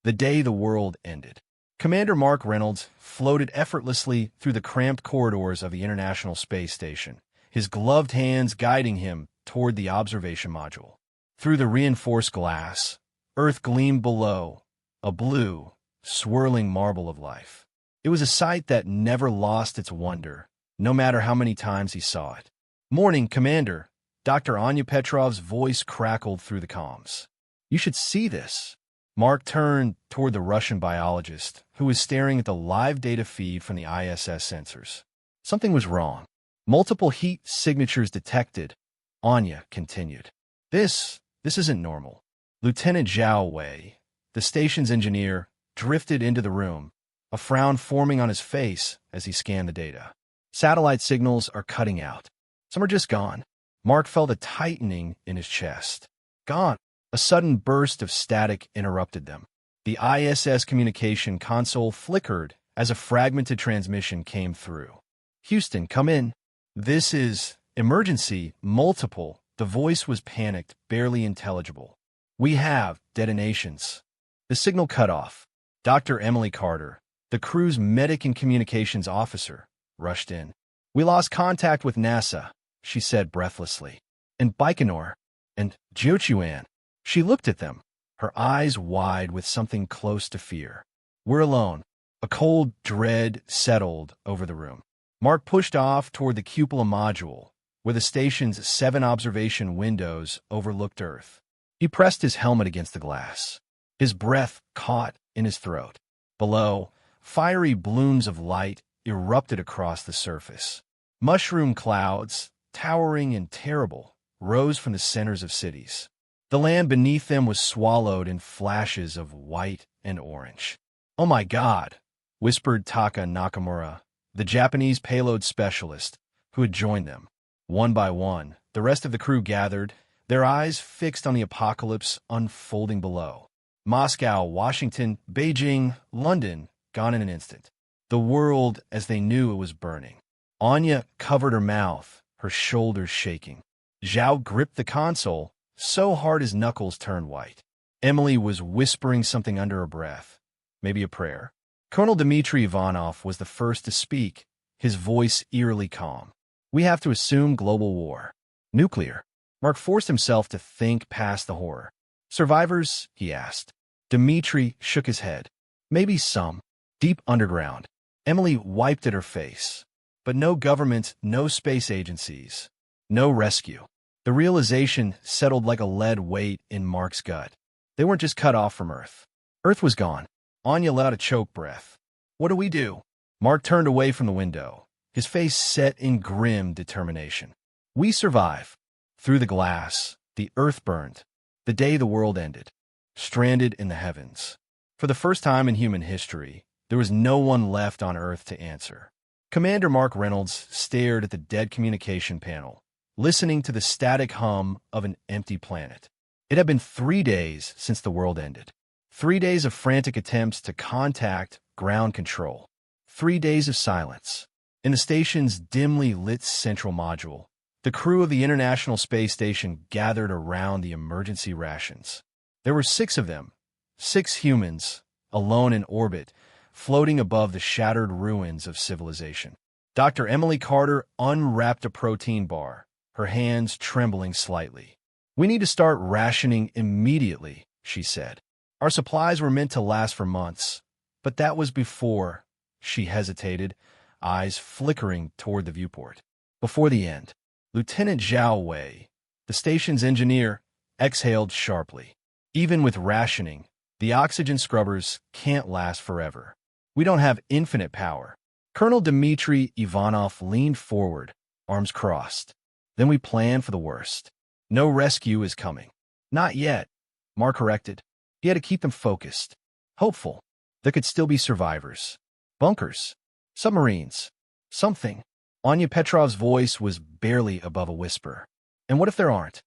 The day the world ended. Commander Mark Reynolds floated effortlessly through the cramped corridors of the International Space Station, his gloved hands guiding him toward the observation module. Through the reinforced glass, Earth gleamed below, a blue, swirling marble of life. It was a sight that never lost its wonder, no matter how many times he saw it. "Morning, Commander," Dr. Anya Petrov's voice crackled through the comms. "You should see this." Mark turned toward the Russian biologist, who was staring at the live data feed from the ISS sensors. Something was wrong. Multiple heat signatures detected, Anya continued. This isn't normal. Lieutenant Zhao Wei, the station's engineer, drifted into the room, a frown forming on his face as he scanned the data. "Satellite signals are cutting out. Some are just gone." Mark felt a tightening in his chest. "Gone." A sudden burst of static interrupted them. The ISS communication console flickered as a fragmented transmission came through. "Houston, come in. This is emergency, multiple." The voice was panicked, barely intelligible. "We have detonations." The signal cut off. Dr. Emily Carter, the crew's medic and communications officer, rushed in. "We lost contact with NASA," she said breathlessly. "And Baikonur, and Jiuquan." She looked at them, her eyes wide with something close to fear. "We're alone." A cold dread settled over the room. Mark pushed off toward the cupola module, where the station's 7 observation windows overlooked Earth. He pressed his helmet against the glass. His breath caught in his throat. Below, fiery balloons of light erupted across the surface. Mushroom clouds, towering and terrible, rose from the centers of cities. The land beneath them was swallowed in flashes of white and orange. "Oh my God," whispered Taka Nakamura, the Japanese payload specialist, who had joined them. One by one, the rest of the crew gathered, their eyes fixed on the apocalypse unfolding below. Moscow, Washington, Beijing, London, gone in an instant. The world as they knew it was burning. Anya covered her mouth, her shoulders shaking. Zhao gripped the console, so hard his knuckles turned white. Emily was whispering something under her breath, maybe a prayer. Colonel Dmitry Ivanov was the first to speak, his voice eerily calm. "We have to assume global war. Nuclear." Mark forced himself to think past the horror. "Survivors?" he asked. Dmitry shook his head. "Maybe some. Deep underground." Emily wiped at her face. "But no government, no space agencies, no rescue." The realization settled like a lead weight in Mark's gut. They weren't just cut off from Earth. Earth was gone. Anya let out a choke breath. "What do we do?" Mark turned away from the window, his face set in grim determination. "We survive." Through the glass, the Earth burned. The day the world ended. Stranded in the heavens. For the first time in human history, there was no one left on Earth to answer. Commander Mark Reynolds stared at the dead communication panel, listening to the static hum of an empty planet. It had been 3 days since the world ended. 3 days of frantic attempts to contact ground control. 3 days of silence. In the station's dimly lit central module, the crew of the International Space Station gathered around the emergency rations. There were 6 of them, 6 humans, alone in orbit, floating above the shattered ruins of civilization. Dr. Emily Carter unwrapped a protein bar, her hands trembling slightly. "We need to start rationing immediately," she said. "Our supplies were meant to last for months, but that was before." She hesitated, eyes flickering toward the viewport. "Before the end." Lieutenant Zhao Wei, the station's engineer, exhaled sharply. "Even with rationing, the oxygen scrubbers can't last forever. We don't have infinite power." Colonel Dmitry Ivanov leaned forward, arms crossed. "Then we plan for the worst. No rescue is coming." "Not yet," Mark corrected. He had to keep them focused, hopeful. There could still be survivors. Bunkers. Submarines. Something. Anya Petrov's voice was barely above a whisper. "And what if there aren't?"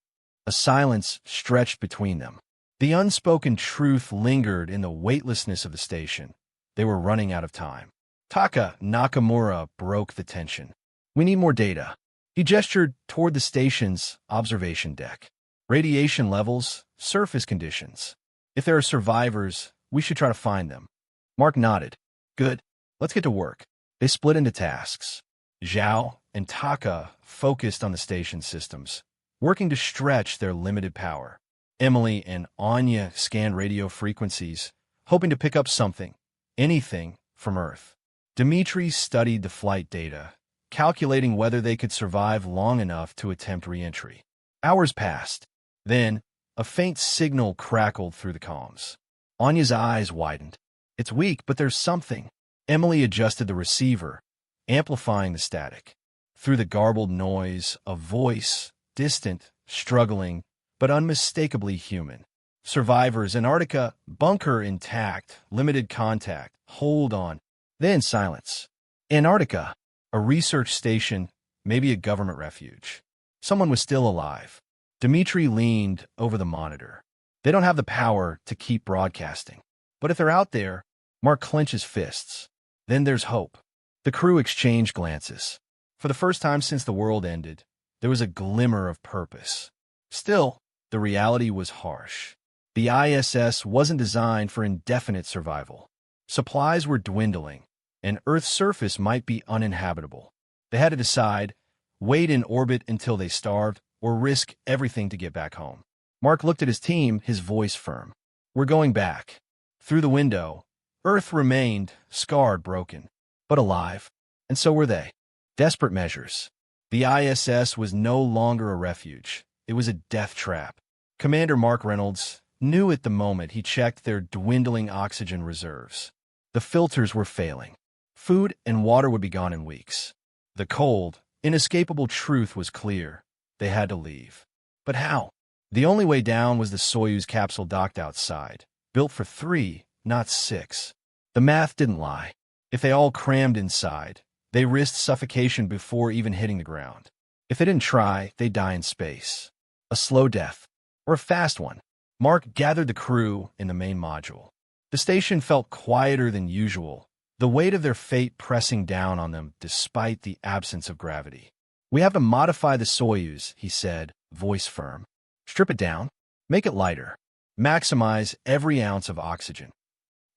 A silence stretched between them. The unspoken truth lingered in the weightlessness of the station. They were running out of time. Taka Nakamura broke the tension. "We need more data." He gestured toward the station's observation deck. "Radiation levels, surface conditions. If there are survivors, We should try to find them. Mark nodded. Good. Let's get to work. They split into tasks. Zhao and Taka focused on the station systems, working to stretch their limited power. Emily and Anya scanned radio frequencies, hoping to pick up something, anything, from Earth. Dmitri studied the flight data, calculating whether they could survive long enough to attempt re-entry. Hours passed. Then, a faint signal crackled through the comms. Anya's eyes widened. It's weak, but there's something. Emily adjusted the receiver, amplifying the static. Through the garbled noise, a voice, distant, struggling, but unmistakably human. Survivors, Antarctica, bunker intact, limited contact, hold on. Then silence. Antarctica, a research station, maybe a government refuge. Someone was still alive. Dmitri leaned over the monitor. They don't have the power to keep broadcasting. But if they're out there, Mark clenched his fists. Then there's hope. The crew exchanged glances. For the first time since the world ended, there was a glimmer of purpose. Still, the reality was harsh. The ISS wasn't designed for indefinite survival. Supplies were dwindling, and Earth's surface might be uninhabitable. They had to decide, wait in orbit until they starved, or risk everything to get back home. Mark looked at his team, his voice firm. We're going back. Through the window, Earth remained, scarred, broken, but alive. And so were they. Desperate measures. The ISS was no longer a refuge. It was a death trap. Commander Mark Reynolds knew at the moment he checked their dwindling oxygen reserves. The filters were failing. Food and water would be gone in weeks. The cold, inescapable truth was clear. They had to leave. But how? The only way down was the Soyuz capsule docked outside, built for 3, not 6. The math didn't lie. If they all crammed inside, they risked suffocation before even hitting the ground. If they didn't try, they'd die in space. A slow death, or a fast one. Mark gathered the crew in the main module. The station felt quieter than usual, the weight of their fate pressing down on them despite the absence of gravity. We have to modify the Soyuz, he said, voice firm. Strip it down, make it lighter, maximize every ounce of oxygen.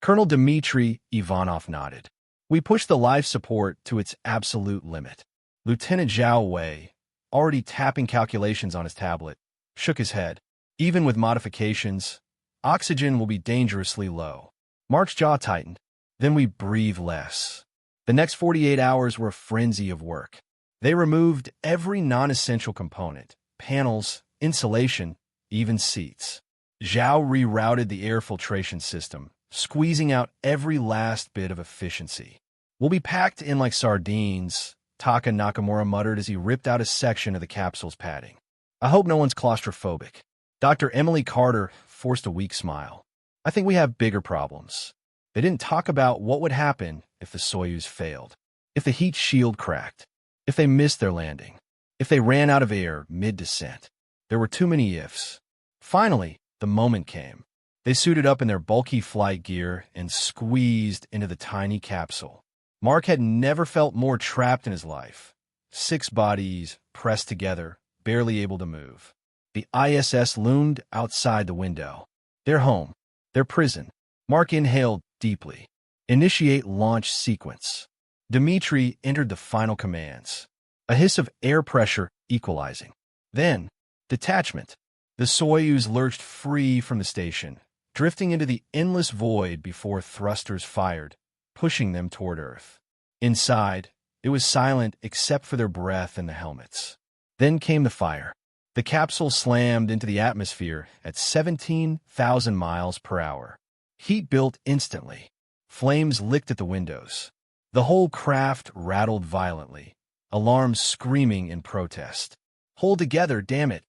Colonel Dmitri Ivanov nodded. We pushed the life support to its absolute limit. Lieutenant Zhao Wei, already tapping calculations on his tablet, shook his head. Even with modifications, oxygen will be dangerously low. Mark's jaw tightened. Then we breathe less. The next 48 hours were a frenzy of work. They removed every non-essential component, panels, insulation, even seats. Zhao rerouted the air filtration system, squeezing out every last bit of efficiency. We'll be packed in like sardines, Taka Nakamura muttered as he ripped out a section of the capsule's padding. I hope no one's claustrophobic. Dr. Emily Carter forced a weak smile. I think we have bigger problems. They didn't talk about what would happen if the Soyuz failed, if the heat shield cracked, if they missed their landing, if they ran out of air mid-descent. There were too many ifs. Finally, the moment came. They suited up in their bulky flight gear and squeezed into the tiny capsule. Mark had never felt more trapped in his life. 6 bodies pressed together, barely able to move. The ISS loomed outside the window. Their home, their prison. Mark inhaled deeply. Initiate launch sequence. Dmitri entered the final commands. A hiss of air pressure equalizing. Then, detachment. The Soyuz lurched free from the station, drifting into the endless void before thrusters fired, pushing them toward Earth. Inside, it was silent except for their breath in the helmets. Then came the fire. The capsule slammed into the atmosphere at 17,000 miles per hour. Heat built instantly. Flames licked at the windows. The whole craft rattled violently, alarms screaming in protest. Hold together, damn it!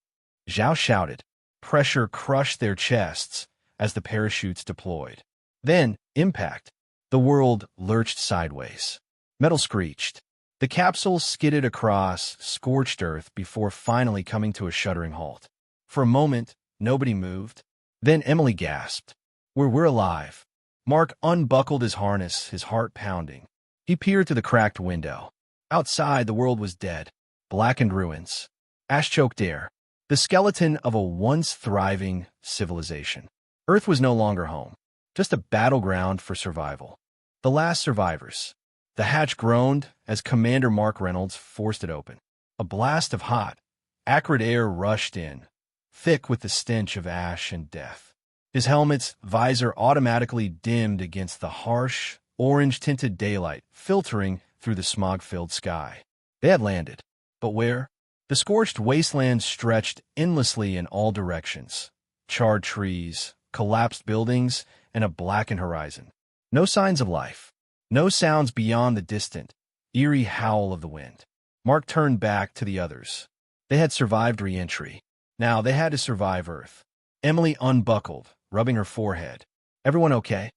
Zhao shouted. Pressure crushed their chests as the parachutes deployed. Then, impact. The world lurched sideways. Metal screeched. The capsule skidded across scorched earth before finally coming to a shuddering halt. For a moment, nobody moved. Then Emily gasped. We're alive. Mark unbuckled his harness, his heart pounding. He peered through the cracked window. Outside, the world was dead. Blackened ruins. Ash-choked air. The skeleton of a once thriving civilization. Earth was no longer home. just a battleground for survival. The last survivors. The hatch groaned as Commander Mark Reynolds forced it open. A blast of hot, acrid air rushed in, thick with the stench of ash and death. His helmet's visor automatically dimmed against the harsh, orange-tinted daylight filtering through the smog-filled sky. They had landed. But where? The scorched wasteland stretched endlessly in all directions. Charred trees, collapsed buildings, and a blackened horizon. No signs of life. No sounds beyond the distant, eerie howl of the wind. Mark turned back to the others. They had survived re-entry. Now they had to survive Earth. Emily unbuckled, rubbing her forehead. "Everyone okay?"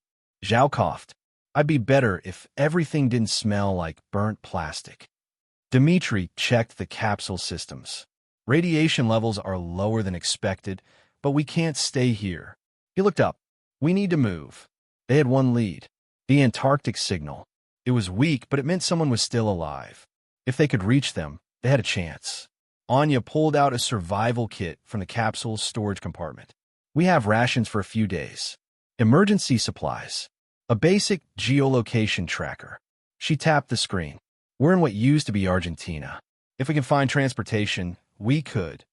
Zhao coughed. "I'd be better if everything didn't smell like burnt plastic." Dmitri checked the capsule systems. "Radiation levels are lower than expected, but we can't stay here." He looked up. "We need to move." They had one lead. The Antarctic signal. It was weak, but it meant someone was still alive. If they could reach them, they had a chance. Anya pulled out a survival kit from the capsule's storage compartment. "We have rations for a few days. Emergency supplies. A basic geolocation tracker." She tapped the screen. "We're in what used to be Argentina. If we can find transportation, we could."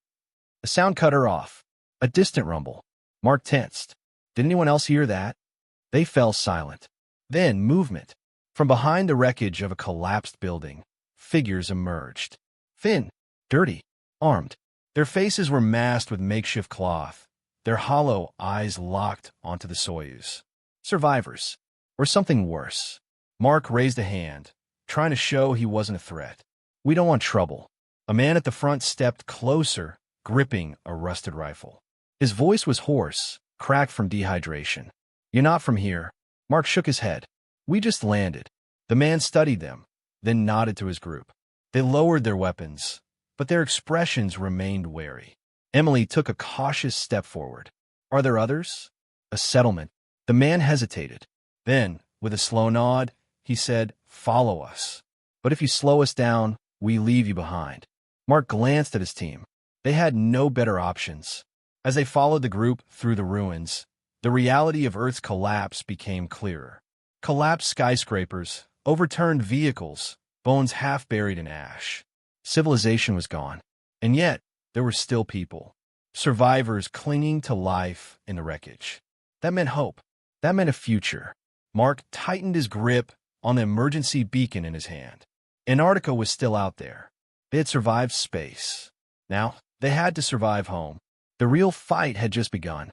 The sound cut her off. A distant rumble. Mark tensed. Did anyone else hear that? They fell silent. Then movement. From behind the wreckage of a collapsed building, figures emerged. Thin, dirty, armed. Their faces were masked with makeshift cloth, their hollow eyes locked onto the Soyuz. Survivors. Or something worse. Mark raised a hand, trying to show he wasn't a threat. "We don't want trouble." A man at the front stepped closer, gripping a rusted rifle. His voice was hoarse, cracked from dehydration. "You're not from here." Mark shook his head. "We just landed." The man studied them, then nodded to his group. They lowered their weapons, but their expressions remained wary. Emily took a cautious step forward. "Are there others?" "A settlement." The man hesitated. Then, with a slow nod, he said, "Follow us. But if you slow us down, we leave you behind." Mark glanced at his team. They had no better options. As they followed the group through the ruins, the reality of Earth's collapse became clearer. Collapsed skyscrapers, overturned vehicles, bones half buried in ash. Civilization was gone. And yet, there were still people. Survivors clinging to life in the wreckage. That meant hope. That meant a future. Mark tightened his grip on the emergency beacon in his hand. Antarctica was still out there. They had survived space. Now, they had to survive home. The real fight had just begun.